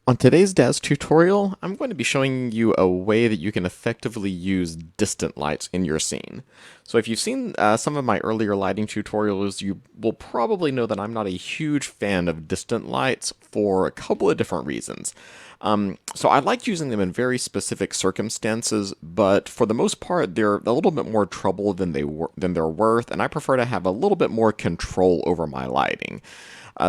On today's Daz tutorial, I'm going to be showing you a way that you can effectively use distant lights in your scene. So if you've seen some of my earlier lighting tutorials, you will probably know that I'm not a huge fan of distant lights for a couple of different reasons. So I like using them in very specific circumstances, but for the most part, they're a little bit more trouble than they're worth, and I prefer to have a little bit more control over my lighting.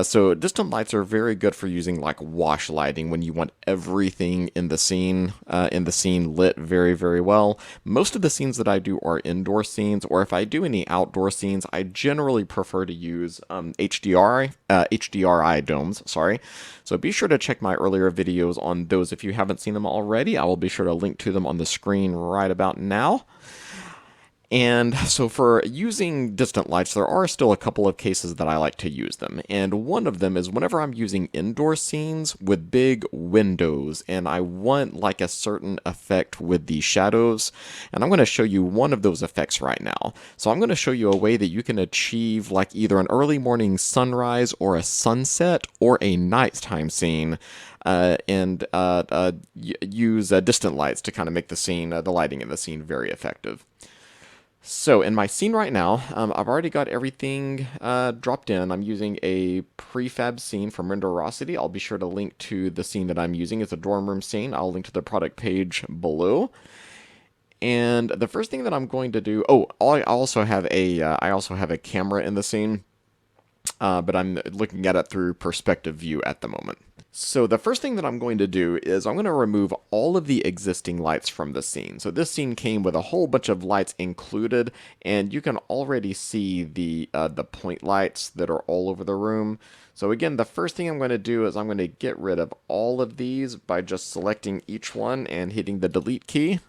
So distant lights are very good for using like wash lighting when you want everything in the scene lit very, very well. Most of the scenes that I do are indoor scenes, or if I do any outdoor scenes, I generally prefer to use HDRI domes. Sorry. So be sure to check my earlier videos on those if you haven't seen them already. I will be sure to link to them on the screen right about now. And so for using distant lights, there are still a couple of cases that I like to use them. And one of them is whenever I'm using indoor scenes with big windows and I want like a certain effect with the shadows. And I'm going to show you one of those effects right now. So I'm going to show you a way that you can achieve like either an early morning sunrise or a sunset or a nighttime scene use distant lights to kind of make the scene, the lighting in the scene very effective. So in my scene right now, I've already got everything dropped in. I'm using a prefab scene from Renderosity. I'll be sure to link to the scene that I'm using. It's a dorm room scene. I'll link to the product page below. And the first thing that I'm going to do, I also have a camera in the scene, but I'm looking at it through perspective view at the moment. So the first thing that I'm going to do is I'm going to remove all of the existing lights from the scene. So this scene came with a whole bunch of lights included, and you can already see the point lights that are all over the room. So again, the first thing I'm going to do is I'm going to get rid of all of these by just selecting each one and hitting the delete key.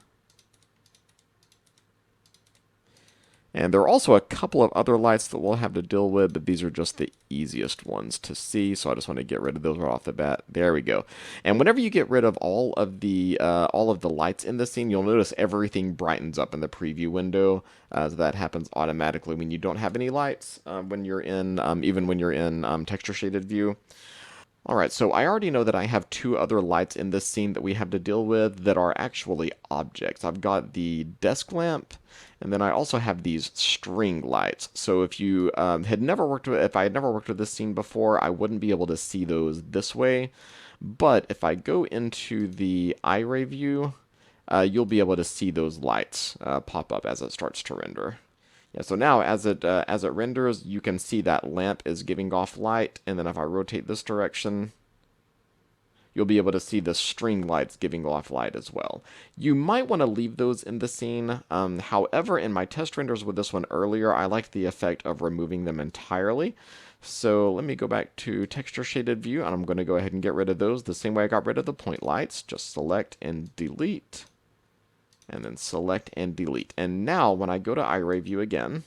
And there are also a couple of other lights that we'll have to deal with, but these are just the easiest ones to see, so I just want to get rid of those right off the bat. There we go. And whenever you get rid of all of the lights in the scene, you'll notice everything brightens up in the preview window. So that happens automatically when you don't have any lights, when you're in, even when you're in texture shaded view. Alright, so I already know that I have two other lights in this scene that we have to deal with that are actually objects. I've got the desk lamp, and then I also have these string lights. So if you if I had never worked with this scene before, I wouldn't be able to see those this way. But if I go into the iRay view, you'll be able to see those lights pop up as it starts to render. Yeah, so now as it renders, you can see that lamp is giving off light, and then if I rotate this direction, you'll be able to see the string lights giving off light as well. You might want to leave those in the scene. However, in my test renders with this one earlier, I liked the effect of removing them entirely. So let me go back to texture shaded view, and I'm going to go ahead and get rid of those the same way I got rid of the point lights. Just select and delete. And then select and delete. And now when I go to iRay view again,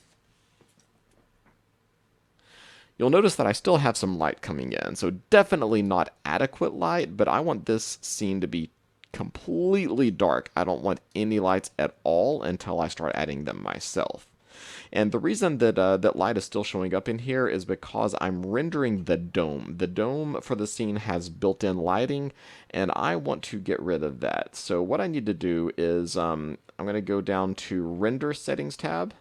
you'll notice that I still have some light coming in. So definitely not adequate light, but I want this scene to be completely dark. I don't want any lights at all until I start adding them myself. And the reason that that light is still showing up in here is because I'm rendering the dome. The dome for the scene has built-in lighting, and I want to get rid of that. So what I need to do is I'm going to go down to Render Settings tab,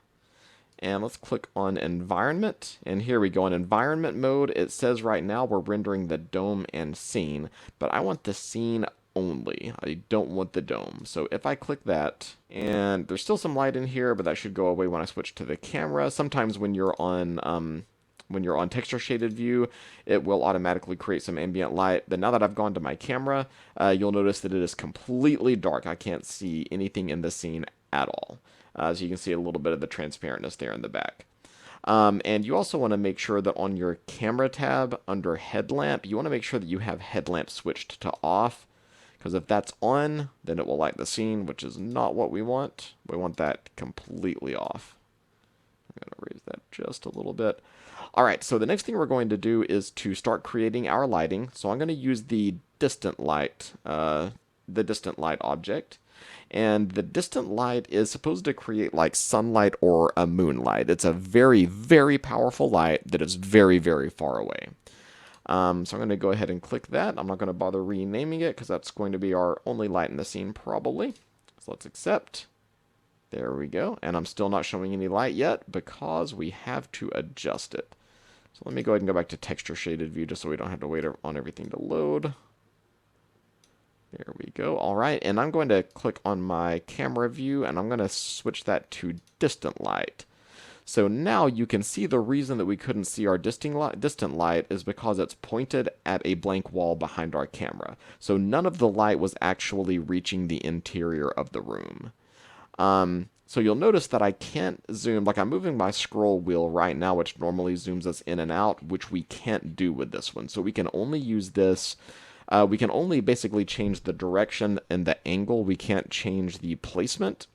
and let's click on Environment. And here we go. In Environment mode, it says right now we're rendering the dome and scene, but I want the scene only. I don't want the dome. So if I click that, and there's still some light in here, but that should go away when I switch to the camera. Sometimes when you're on texture shaded view, it will automatically create some ambient light. But now that I've gone to my camera, you'll notice that it is completely dark. I can't see anything in the scene at all. So you can see a little bit of the transparentness there in the back. And you also want to make sure that on your camera tab under headlamp, you want to make sure that you have headlamp switched to off. Because if that's on, then it will light the scene, which is not what we want. We want that completely off. I'm going to raise that just a little bit. All right, so the next thing we're going to do is to start creating our lighting. So I'm going to use the distant light object. And the distant light is supposed to create like sunlight or a moonlight. It's a very, very powerful light that is very, very far away. So I'm going to go ahead and click that. I'm not going to bother renaming it because that's going to be our only light in the scene probably. So let's accept. There we go. And I'm still not showing any light yet because we have to adjust it. So let me go ahead and go back to texture shaded view just so we don't have to wait on everything to load. There we go. All right, and I'm going to click on my camera view, and I'm going to switch that to distant light. So now you can see the reason that we couldn't see our distant light is because it's pointed at a blank wall behind our camera. So none of the light was actually reaching the interior of the room. So you'll notice that I can't zoom, like I'm moving my scroll wheel right now, which normally zooms us in and out, which we can't do with this one. So we can only use this. We can only basically change the direction and the angle. We can't change the placement.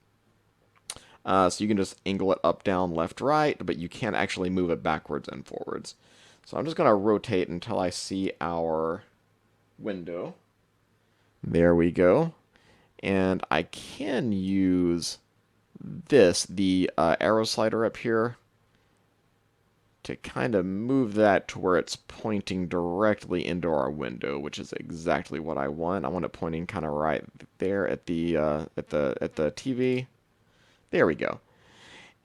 So you can just angle it up, down, left, right, but you can't actually move it backwards and forwards. So I'm just going to rotate until I see our window. There we go. And I can use the arrow slider up here, to kind of move that to where it's pointing directly into our window, which is exactly what I want. I want it pointing kind of right there at the TV. There we go.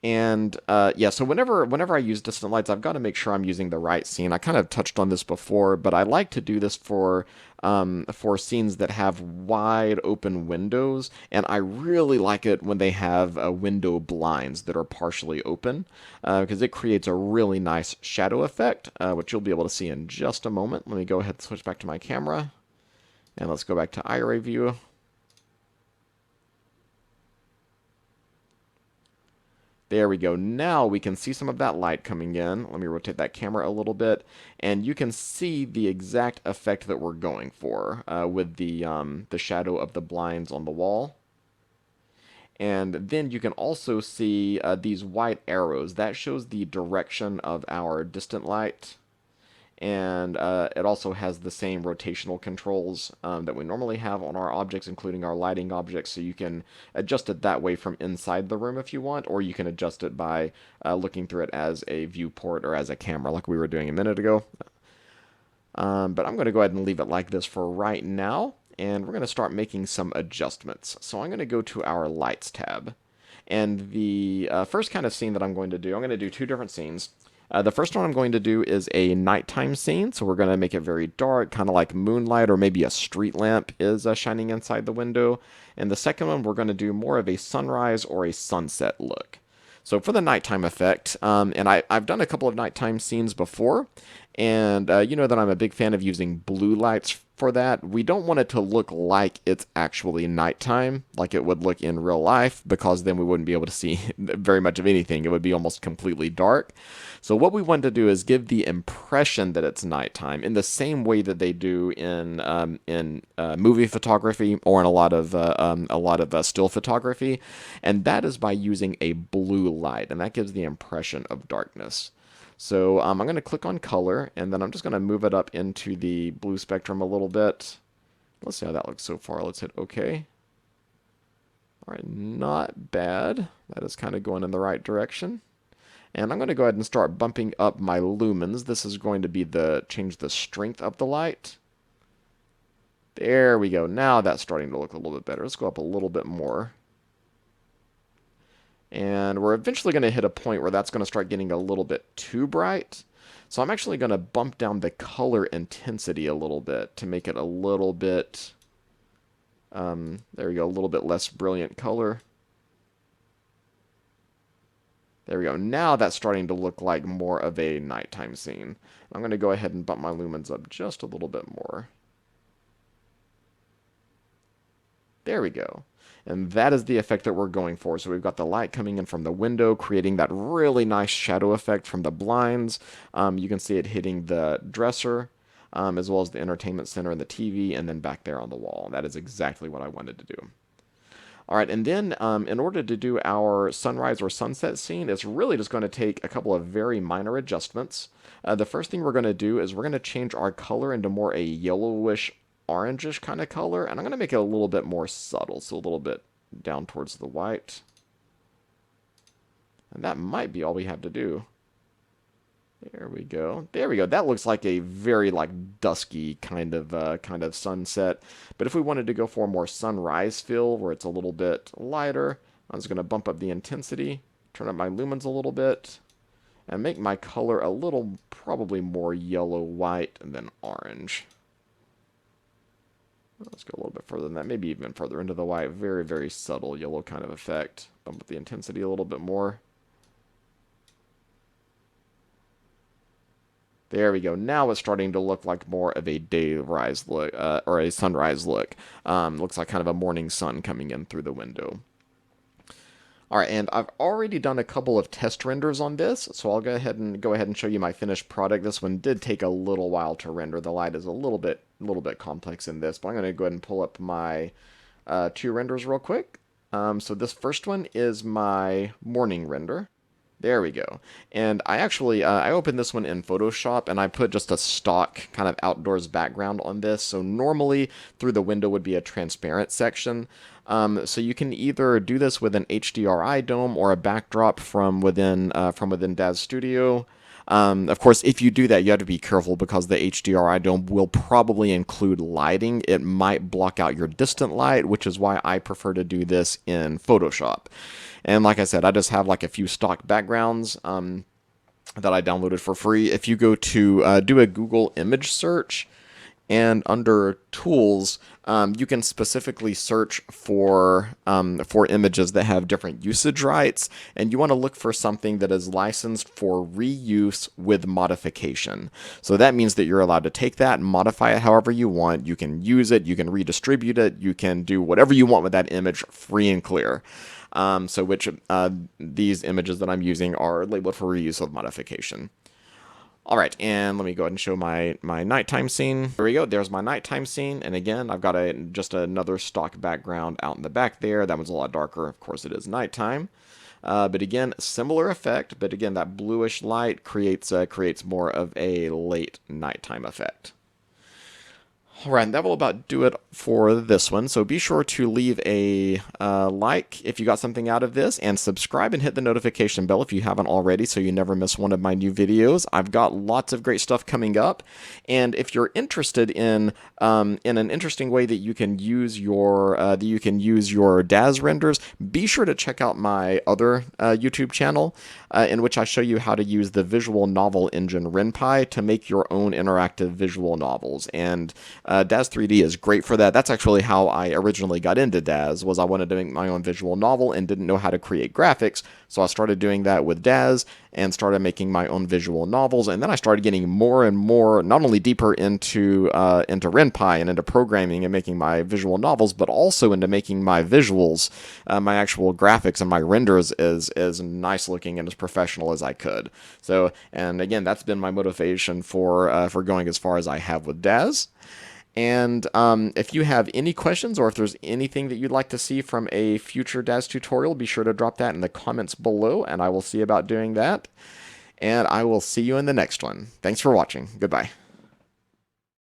And yeah, so whenever I use distant lights, I've got to make sure I'm using the right scene. I kind of touched on this before, but I like to do this for scenes that have wide open windows, and I really like it when they have window blinds that are partially open, because it creates a really nice shadow effect, which you'll be able to see in just a moment. Let me go ahead and switch back to my camera, and let's go back to IRA view. There we go. Now we can see some of that light coming in. Let me rotate that camera a little bit, and you can see the exact effect that we're going for with the shadow of the blinds on the wall. And then you can also see these white arrows. That shows the direction of our distant light. And it also has the same rotational controls that we normally have on our objects, including our lighting objects, so you can adjust it that way from inside the room if you want, or you can adjust it by looking through it as a viewport or as a camera like we were doing a minute ago. But I'm going to go ahead and leave it like this for right now, and we're going to start making some adjustments. So I'm going to go to our Lights tab, and the first kind of scene that I'm going to do, I'm going to do two different scenes. The first one I'm going to do is a nighttime scene, so we're going to make it very dark, kind of like moonlight, or maybe a street lamp is shining inside the window. And the second one, we're going to do more of a sunrise or a sunset look. So for the nighttime effect, and I've done a couple of nighttime scenes before, and you know that I'm a big fan of using blue lights for that. We don't want it to look like it's actually nighttime, like it would look in real life, because then we wouldn't be able to see very much of anything. It would be almost completely dark. So what we want to do is give the impression that it's nighttime in the same way that they do in movie photography or in a lot of still photography, and that is by using a blue light, and that gives the impression of darkness. So I'm going to click on color, and then I'm just going to move it up into the blue spectrum a little bit. Let's see how that looks so far. Let's hit OK. All right, not bad. That is kind of going in the right direction. And I'm going to go ahead and start bumping up my lumens. This is going to be change the strength of the light. There we go. Now that's starting to look a little bit better. Let's go up a little bit more. And we're eventually going to hit a point where that's going to start getting a little bit too bright. So I'm actually going to bump down the color intensity a little bit to make it a little bit, there we go, a little bit less brilliant color. There we go. Now that's starting to look like more of a nighttime scene. I'm going to go ahead and bump my lumens up just a little bit more. There we go. And that is the effect that we're going for. So we've got the light coming in from the window, creating that really nice shadow effect from the blinds. You can see it hitting the dresser, as well as the entertainment center and the TV, and then back there on the wall. That is exactly what I wanted to do. All right, and then in order to do our sunrise or sunset scene, it's really just going to take a couple of very minor adjustments. The first thing we're going to do is we're going to change our color into more a yellowish, orangish kind of color, and I'm going to make it a little bit more subtle, so a little bit down towards the white. And that might be all we have to do. There we go. There we go. That looks like a very like dusky kind of sunset. But if we wanted to go for a more sunrise feel where it's a little bit lighter, I'm just going to bump up the intensity, turn up my lumens a little bit, and make my color a little probably more yellow white than orange. Let's go a little bit further than that, maybe even further into the white. Very, very subtle yellow kind of effect. Bump up the intensity a little bit more. There we go. Now it's starting to look like more of a dayrise look, or a sunrise look. Looks like kind of a morning sun coming in through the window. All right, and I've already done a couple of test renders on this, so I'll go ahead and show you my finished product. This one did take a little while to render. The light is a little bit complex in this, but I'm going to go ahead and pull up my two renders real quick. So this first one is my morning render. There we go. And I actually, I opened this one in Photoshop, and I put just a stock kind of outdoors background on this. So normally through the window would be a transparent section. So you can either do this with an HDRI dome or a backdrop from within Daz Studio. Of course, if you do that, you have to be careful because the HDRI dome will probably include lighting. It might block out your distant light, which is why I prefer to do this in Photoshop. And like I said, I just have like a few stock backgrounds that I downloaded for free. If you go to do a Google image search, and under Tools, you can specifically search for images that have different usage rights, and you want to look for something that is licensed for reuse with modification. So that means that you're allowed to take that and modify it however you want. You can use it, you can redistribute it, you can do whatever you want with that image free and clear. These images that I'm using are labeled for reuse with modification. All right, and let me go ahead and show my nighttime scene. There we go. There's my nighttime scene, and again, I've got just another stock background out in the back there. That one's a lot darker. Of course, it is nighttime. But again, similar effect. But again, that bluish light creates more of a late nighttime effect. All right, and that will about do it for this one. So be sure to leave a like if you got something out of this, and subscribe and hit the notification bell if you haven't already so you never miss one of my new videos. I've got lots of great stuff coming up, and if you're interested in an interesting way that you can use your Daz renders, be sure to check out my other YouTube channel in which I show you how to use the visual novel engine RenPy to make your own interactive visual novels. And Daz3d is great for that. That's actually how I originally got into Daz, was I wanted to make my own visual novel and didn't know how to create graphics. So I started doing that with Daz and started making my own visual novels. And then I started getting more and more, not only deeper into RenPy and into programming and making my visual novels, but also into making my visuals, my actual graphics and my renders as nice looking and as professional as I could. So, and again, that's been my motivation for going as far as I have with Daz. And if you have any questions, or if there's anything that you'd like to see from a future Daz tutorial, be sure to drop that in the comments below, and I will see about doing that. And I will see you in the next one. Thanks for watching. Goodbye.